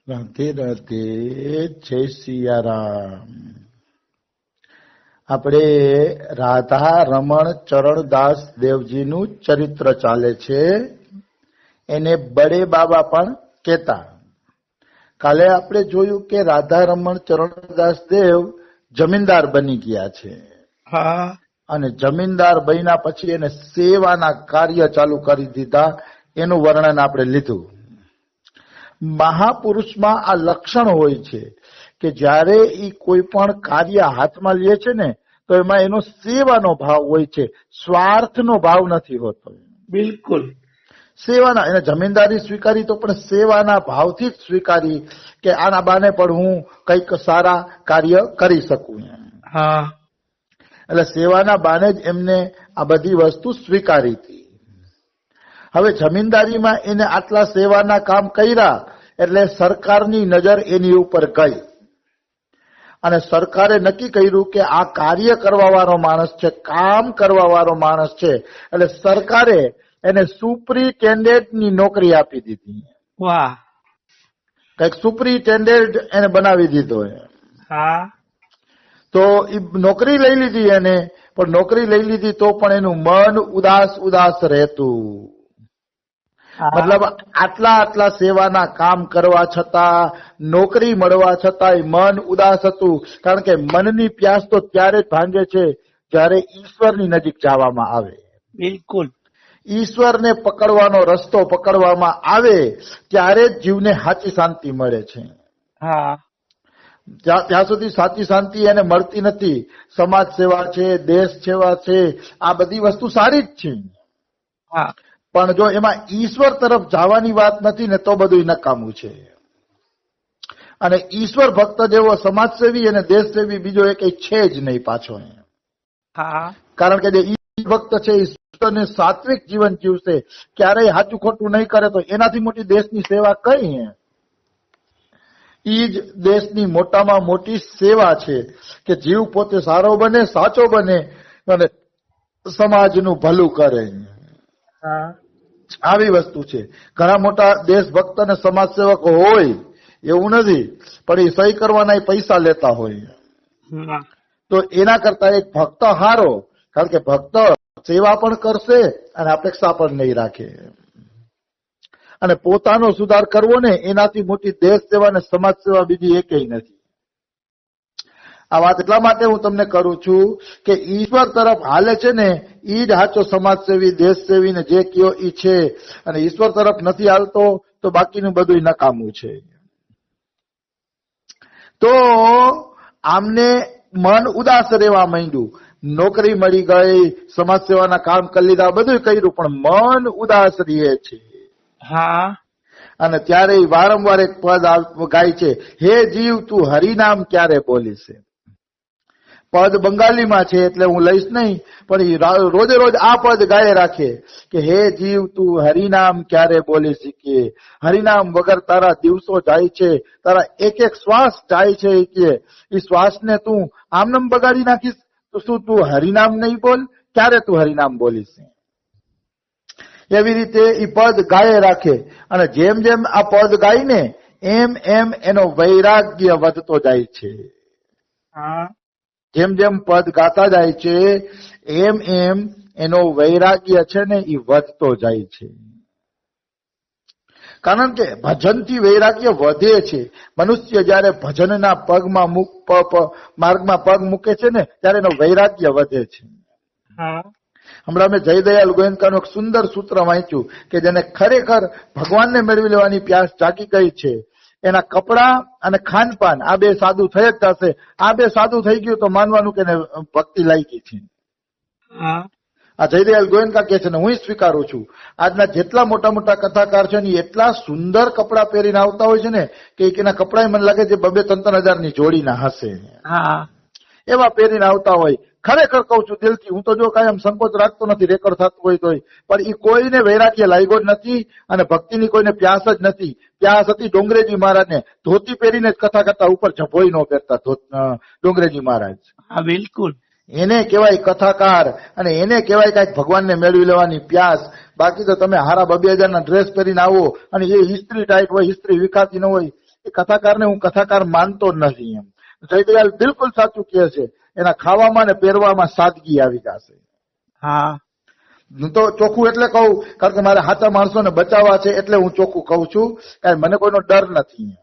રાધે રાધે, જય સિયારામ. આપણે રાધા રમણ ચરણદાસ દેવજીનું ચરિત્ર ચાલે છે. એને બડે બાબા પણ કહેતા. કાલે આપણે જોયું કે રાધા રમણ ચરણદાસ દેવ જમીનદાર બની ગયા છે. હા. અને જમીનદાર બન્યા પછી એને સેવાના કાર્ય ચાલુ કરી દીધા. એનું વર્ણન આપણે લીધું. મહાપુરુષમાં આ લક્ષણ હોય છે કે જ્યારે એ કોઈ પણ કાર્ય હાથમાં લે છે ને તો એમાં એનો સેવાનો ભાવ હોય છે, સ્વાર્થનો ભાવ નથી હોતો. બિલકુલ. સેવાના, એને જમીનદારી સ્વીકારી તો પણ સેવાના ભાવથી જ સ્વીકારી કે આના બાને પણ હું કંઈક સારા કાર્ય કરી શકું. હા. એટલે સેવાના બાને જ એમને આ બધી વસ્તુ સ્વીકારી હતી. હવે જમીનદારીમાં એને આટલા સેવાના કામ કર્યા એટલે સરકારની નજર એની ઉપર ગઈ અને સરકારે નક્કી કર્યું કે આ કાર્ય કરવા વાળો માણસ છે, કામ કરવા વાળો માણસ છે, એટલે સરકારે એને સુપ્રિન્ટેન્ડન્ટની નોકરી આપી દીધી. વાહ. કઈક સુપ્રિન્ટેન્ડન્ટ એને બનાવી દીધો. હા. તો એ નોકરી લઈ લીધી એને, પણ નોકરી લઈ લીધી તો પણ એનું મન ઉદાસ ઉદાસ રહેતું. મતલબ આટલા સેવાના કામ કરવા છતાં, નોકરી મળવા છતાં મન ઉદાસ હતું. કારણ કે મનની પ્યાસ તો ત્યારે જ ભાંગે છે જ્યારે ઈશ્વરની નજીક જવામાં આવે. બિલકુલ. ઈશ્વરને પકડવાનો રસ્તો પકડવામાં આવે ત્યારે જ જીવને સાચી શાંતિ મળે છે. હા. ત્યાં સુધી સાચી શાંતિ એને મળતી નથી. સમાજ સેવા છે, દેશ સેવા છે, આ બધી વસ્તુ સારી જ છે. હા. પણ જો એમાં ઈશ્વર તરફ જવાની વાત નથી ને તો બધું નકામું છે. અને ઈશ્વર ભક્ત જેવો સમાજસેવી અને દેશસેવી બીજો એક છે જ નહીં પાછો. હા. કારણ કે જે ઈશ્વર ભક્ત છે ઈશ્વરને સાત્વિક જીવન જીવશે, ક્યારેય સાચું ખોટું નહીં કરે, તો એનાથી મોટી દેશની સેવા કઈ? ઈ જ દેશની મોટામાં મોટી સેવા છે કે જીવ પોતે સારો બને, સાચો બને અને સમાજનું ભલું કરે. હા. આવી વસ્તુ છે. ઘણા મોટા દેશભક્ત અને સમાજ સેવક હોય એવું નથી, પણ એ સહી કરવાના પૈસા લેતા હોય. તો એના કરતા એક ભક્ત હારો, કારણ કે ભક્ત સેવા પણ કરશે અને અપેક્ષા પણ નહીં રાખે. અને પોતાનો સુધાર કરવો ને એનાથી મોટી દેશ સેવા અને સમાજ સેવા બીજી એકેય નથી. આ વાત એટલા માટે હું તમને કરું છું કે ઈશ્વર તરફ હાલે છે ને ઈ જ સાચો સમાજસેવી, દેશસેવી ને જે કયો ઈ છે. અને ઈશ્વર તરફ નથી હાલતો તો બાકીનું બધું નકામું છે. તો આમને મન ઉદાસ રહેવા માંડ્યું. નોકરી મળી ગઈ, સમાજ સેવાના કામ કરી લીધા, બધું કર્યું, પણ મન ઉદાસ રહે છે. હા. અને ત્યારે વારંવાર એક પદ ગાય છે, હે જીવ તું હરિનામ ક્યારે બોલીશ. પદ બંગાળીમાં છે એટલે હું લઈશ નહીં, પણ રોજે રોજ આ પદ ગાય રાખે કે હે જીવ તું હરિનામ ક્યારે બોલી શીખીએ. હરિનામ વગર તારા દિવસો જાય છે, તારા એક એક શ્વાસ જાય છે. કે એ શ્વાસને તું આમનામ બગાડી નાખીશ તો શું તું હરિનામ નહીં બોલ? ક્યારે તું હરિનામ બોલીશ? એવી રીતે એ પદ ગાય રાખે. અને જેમ જેમ આ પદ ગાય ને એમ એમ એનો વૈરાગ્ય વધતો જાય છે. જેમ જેમ પદ ગાતા જાય છે એમ એમ એનો વૈરાગ્ય છે ને એ વધતો જાય છે. કારણ કે ભજનથી વૈરાગ્ય વધે છે. મનુષ્ય જયારે ભજનના માર્ગમાં પગ મૂકે છે ને ત્યારે એનો વૈરાગ્ય વધે છે. હમણાં મેં જયદયાલ ગોયંકાનું એક સુંદર સૂત્ર વાંચ્યું કે જેને ખરેખર ભગવાનને મેળવી લેવાની પ્યાસ જાગી ગઈ છે, એના કપડા અને ખાનપાન આ બે સાદું થઈ જ જશે. આ બે સાદું થઈ ગયું તો માનવાનું કે ભક્તિ લાગી છે. આ જયદયાલ ગોયંકા કે છે ને હું સ્વીકારું છું. આજના જેટલા મોટા મોટા કથાકાર છે ને એટલા સુંદર કપડા પહેરીને આવતા હોય છે ને કે એના કપડા મને લાગે છે 2-3 હજારની જોડીના હશે. એવા પહેરીને આવતા હોય. ખરેખર કઉ છું દિલથી, હું તો જો કાયમ સંકોચ રાખતો નથી, રેકોર્ડ થતું હોય તોય, પણ એ કોઈને વૈરાગ્ય લાગ્યો જ નથી અને ભક્તિની કોઈને પ્યાસ જ નથી. પ્યાસ હતી ડોંગરેજી મહારાજને, ધોતી પહેરીને જ કથા કરતા, ઉપર ઝભોઈ નો પહેરતા ડોંગરેજી મહારાજ. બિલકુલ. એને કહેવાય કથાકાર અને એને કહેવાય કઈક ભગવાનને મેળવી લેવાની પ્યાસ. બાકી તો તમે હારા 2,000 ના ડ્રેસ પહેરીને આવો અને એ ઇસ્ત્રી ટાઈટ હોય, ઇસ્ત્રી વિખાતી ન હોય, એ કથાકારને હું કથાકાર માનતો જ નથી એમ. જયદયાલ બિલકુલ સાચું કહે છે, એના ખાવામાં ને પહેરવામાં સાદગી આવી જશે. હા હું તો ચોખ્ખું એટલે કહું, કારણ કે મારે સાચા માણસોને બચાવવા છે એટલે હું ચોખ્ખું કહું છું, કારણ મને કોઈનો ડર નથી.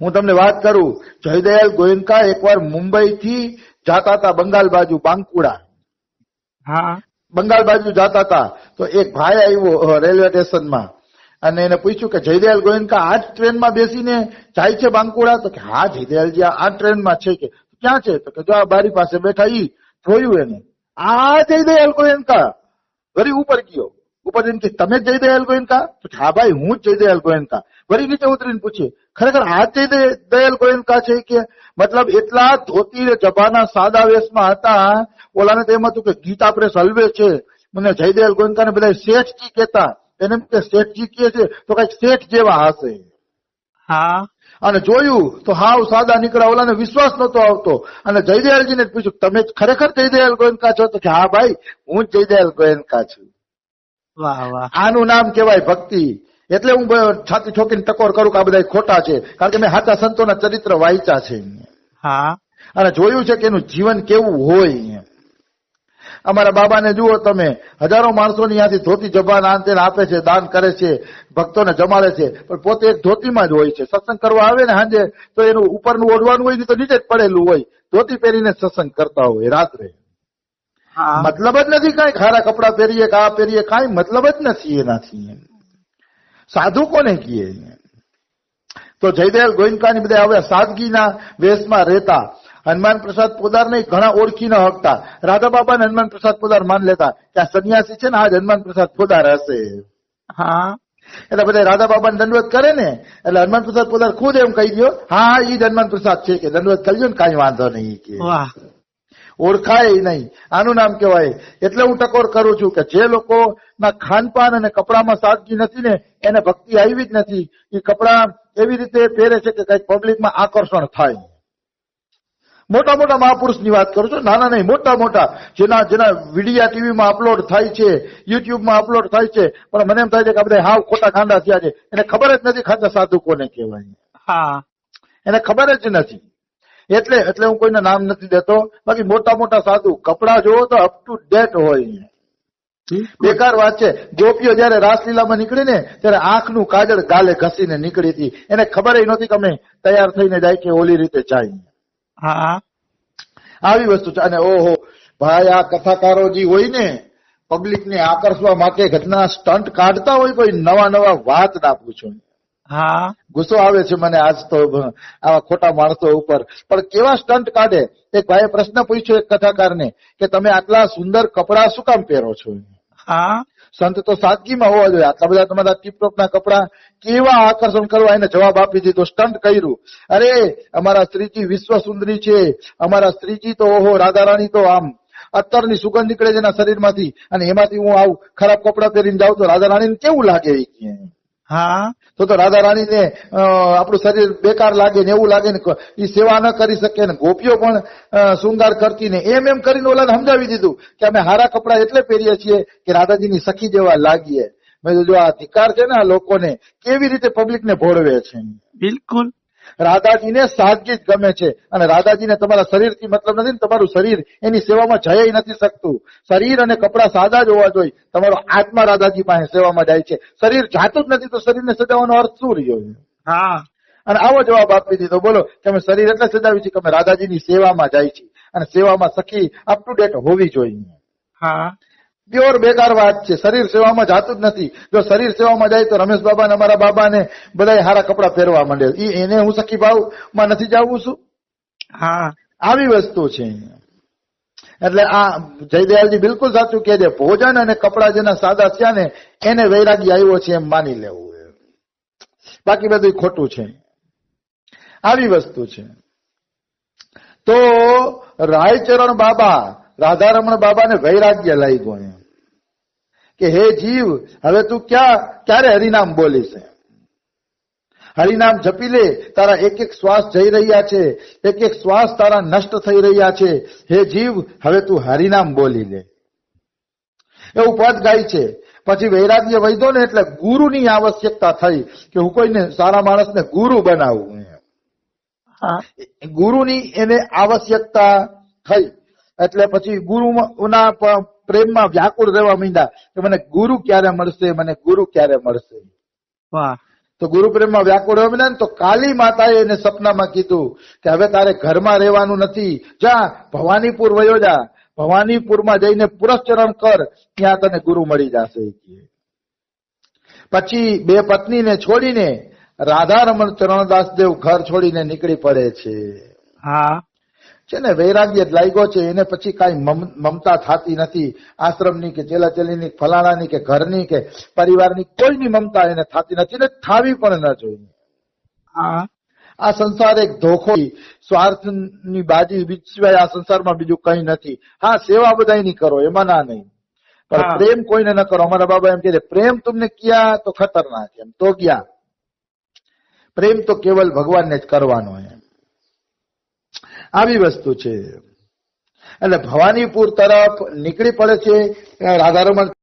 હું તમને વાત કરું, જયદયાલ ગોયંકા એકવાર મુંબઈ થી જાતા હતા બંગાળ બાજુ, બાંકુડા. હા બંગાળ બાજુ જાતા હતા તો એક ભાઈ આવ્યો રેલવે સ્ટેશનમાં અને એને પૂછ્યું કે જયદયાલ ગોયંકા આ જ ટ્રેનમાં બેસીને જાય છે બાંકુડા? તો કે હા જયદયાલજી આ ટ્રેનમાં છે. કે ક્યાં છે? તો કે જો આ બારી પાસે બેઠા. ઈ જોયું એને, આ જયદયાલ ગોયંકા. વળી ઉપર ગયો, ઉપર જઈને કે તમે જયદયાલ ગોયંકા? તો હા ભાઈ હું જ જયદયાલ ગોયંકા. વળી નીચે ઉતરીને પૂછીએ ખરેખર આ જયદયાલ ગોયંકા છે? કે મતલબ એટલા ધોતી જભાના સાદા વેશમાં હતા. ઓલાને તો એમ હતું કે ગીતા પ્રેસ હલવે છે. મને જયદયાલ ગોયંકાને બધા શેઠજી કહેતા. એને કે શેઠજી કહે છે તો કઈક શેઠ જેવા હશે. હા અને જોયું તો હાવ સાદા નીકળ્યા. ઓલાને વિશ્વાસ નતો આવતો અને જયદયાલજીને પૂછ્યું તમે ખરેખર જયદયાલ ગોયંકા છો? તો કે હા ભાઈ હું જ જયદયાલ ગોયંકા છું. વાહ વાહ. આનું નામ કહેવાય ભક્તિ. એટલે હું છાતી ઠોકીને ટકોર કરું કે આ બધા ખોટા છે, કારણ કે મેં સાચા સંતોના ચરિત્ર વાંચ્યા છે હા અને જોયું છે કે એનું જીવન કેવું હોય. અમારા બાબાને જુઓ તમે, હજારો માણસોની ત્યાંથી ધોતી જબાન આંતે આપે છે, દાન કરે છે, ભક્તોને જમાડે છે, પણ પોતે એક ધોતીમાં જ હોય છે. સત્સંગ કરવા આવે ને સાંજે તો એનું ઉપરનું ઓઢવાનું હોય ને તો નીચે જ પડેલું હોય. ધોતી પહેરીને સત્સંગ કરતા હોય રાત્રે. મતલબ જ નથી કઈ ખારા કપડા પહેરીએ કે આ પહેરીએ, કઈ મતલબ જ નથી એનાથી. સાધુ કોને કીએ? તો જયદયાલ ગોયંકાની બધા હવે સાદગીના વેશમાં રહેતા. હનુમાન પ્રસાદ પોદાર ને ઘણા ઓળખી ન હકતા. રાધા બાબા ને હનુમાન પ્રસાદ પોદાર માન લેતા કે આ સંન્યાસી છે ને આજ હનુમાન પ્રસાદ પોદાર હશે. હા એટલે બધા રાધા બાબા ને દંડવત કરે ને એટલે હનુમાન પ્રસાદ પોદાર ખુદ એમ કહી દો હા ઈ જ હનુમાન પ્રસાદ છે, કે દંડવત કરજો ને કઈ વાંધો નહીં. કે ઓળખાય નહીં, આનું નામ કહેવાય. એટલે હું ટકોર કરું છું કે જે લોકો ના ખાનપાન અને કપડામાં સાદગી નથી ને એને ભક્તિ આવી જ નથી. એ કપડા એવી રીતે પહેરે છે કે કઈક પબ્લિકમાં આકર્ષણ થાય. મોટા મોટા મહાપુરુષની વાત કરું છું, નાના નહીં, મોટા મોટા જેના વિડીયા ટીવીમાં અપલોડ થાય છે, યુટ્યુબમાં અપલોડ થાય છે, પણ મને એમ થાય છે કે આ બધા હાવ ખોટા ગાંડા થયા છે. એને ખબર જ નથી ખાતા સાધુ કોને કહેવાય. હા એને ખબર જ નથી. એટલે હું કોઈને નામ નથી દેતો. બાકી મોટા મોટા સાધુ કપડા જોવો તો અપ ટુ ડેટ હોય. બેકાર વાત છે. ગોપીઓ જયારે રાસલીલામાં નીકળી ને ત્યારે આંખનું કાજળ ગાલે ઘસીને નીકળી હતી. એને ખબર નહોતી કે અમે તૈયાર થઈને જાય કે ઓલી રીતે જાય. હા આવી વસ્તુ છે. અને ઓહો ભાઈ આ કથાકારો જે હોય ને પબ્લિક ને આકર્ષવા માટે ઘટના સ્ટન્ટ કાઢતા હોય, કોઈ નવા નવા વાત ના પૂછો. હા ગુસ્સો આવે છે મને આજ તો આવા ખોટા માણસો ઉપર. પણ કેવા સ્ટન્ટ કાઢે. એક ભાઈએ પ્રશ્ન પૂછ્યો એક કથાકારને કે તમે આટલા સુંદર કપડા શું કામ પહેરો છો? હા સંત તો સાદગીમાં હોવા જોઈએ. આટલા બધા તમારા ટીપટોપ ના કપડા કેવા આકર્ષણ કરવા? એને જવાબ આપી દીધો, સ્ટન્ટ કર્યું. અરે અમારા શ્રીજી વિશ્વ સુંદરી છે, અમારા શ્રીજી તો ઓહો રાધારાણી તો આમ અત્તરની સુગંધ નીકળે છે એના શરીરમાંથી, અને એમાંથી હું આવું ખરાબ કપડા પહેરીને જાઉં તો રાધારાણીને કેવું લાગે? હા તો રાધા રાણીને આપણું શરીર બેકાર લાગે ને એવું લાગે ને એ સેવા ન કરી શકે ને. ગોપીઓ પણ શૃંગાર કરતી ને એમ કરીને ઓલાને સમજાવી દીધું કે અમે હારા કપડા એટલે પહેરીએ છીએ કે રાધાજીની સખી જેવા લાગીએ. મેં જો આ ધિકાર છે ને આ લોકોને કેવી રીતે પબ્લિકને ભોળવે છે. બિલકુલ. રાધાજીને સાદગી જ ગમે છે અને રાધાજીને તમારા શરીરથી મતલબ નથી ને. તમારું શરીર એની સેવામાં જઈ નથી શકતું. શરીર અને કપડા સાદા જ હોવા જોઈએ. તમારો આત્મા રાધાજી પાસે સેવામાં જાય છે. શરીર જાતું જ નથી તો શરીરને સજાવવાનો અર્થ શું રહ્યો? હા અને આવો જવાબ આપી દીધો. બોલો કે અમે શરીર એટલે સજાવી છીએ કે અમે રાધાજીની સેવામાં જાય છે અને સેવામાં સખી અપ ટુ ડેટ હોવી જોઈએ. હા પ્યોર બેકાર વાત છે. શરીર સેવામાં જાતું જ નથી. જો શરીર સેવામાં જાય તો રમેશ બાબા ને અમારા બાબા ને બધા હારા કપડા પહેરવા માંડે. એને હું સખી ભાવમાં નથી જવું છું. હા આવી વસ્તુ છે. એટલે આ જયદયાલજી બિલકુલ સાચું કહે છે. ભોજન અને કપડા જેના સાદા થયા ને એને વૈરાગી આવ્યો છે એમ માની લેવું. બાકી બધું ખોટું છે. આવી વસ્તુ છે. તો રાયચરણ બાબા રાધારમણ બાબાને વૈરાગ્ય લઈ ગયો કે હે જીવ હવે તું ક્યારે હરિનામ બોલીશ? હરિનામ જપી લે. તારા એક એક શ્વાસ જઈ રહ્યા છે, એક એક શ્વાસ તારા નષ્ટ થઈ રહ્યા છે. હે જીવ હવે તું હરિનામ બોલી લે. એવું પદ ગાય છે. પછી વૈરાગ્ય વધ્યો ને એટલે ગુરુની આવશ્યકતા થઈ કે હું કોઈને સારા માણસને ગુરુ બનાવું. હા ગુરુની એને આવશ્યકતા થઈ એટલે પછી ગુરુના પ્રેમમાં વ્યાકુળ રહેવા માંડ્યા કે મને ગુરુ ક્યારે મળશે, મને ગુરુ ક્યારે મળશે. વાહ. તો ગુરુ પ્રેમમાં વ્યાકુળ રહેવા માંડ્યા ને તો કાલી માતાએ એને સપનામાં કીધું કે હવે તારે ઘરમાં રહેવાનું નથી, જા ભવાનીપુર વયો જા, ભવાનીપુરમાં જઈને પુરસ્ચરણ કર, ત્યાં તને ગુરુ મળી જશે. પછી બે પત્નીને છોડીને રાધારમણ ચરણદાસદેવ ઘર છોડીને નીકળી પડે છે. હા છે ને વૈરાગ્ય લાગ્યો છે એને પછી કાંઈ મમતા થતી નથી. આશ્રમની કે ચેલા ચેલીની, ફલાણાની કે ઘરની કે પરિવારની કોઈની મમતા એને થતી નથી ને થાવી પણ ન જોઈએ. હા આ સંસાર એક ધોખો, સ્વાર્થની બાજી સિવાય આ સંસારમાં બીજું કઈ નથી. હા સેવા બધાની કરો, એમાં ના નહીં, પણ હા. પ્રેમ કોઈને ન કરો. અમારા બાબા એમ કહે પ્રેમ तुमने किया तो खतरनाक है, तो क्या પ્રેમ તો કેવલ ભગવાનને જ કરવાનો એમ. આવી વસ્તુ છે. એટલે ભવાનીપુર તરફ નીકળી પડે છે રાધારમણ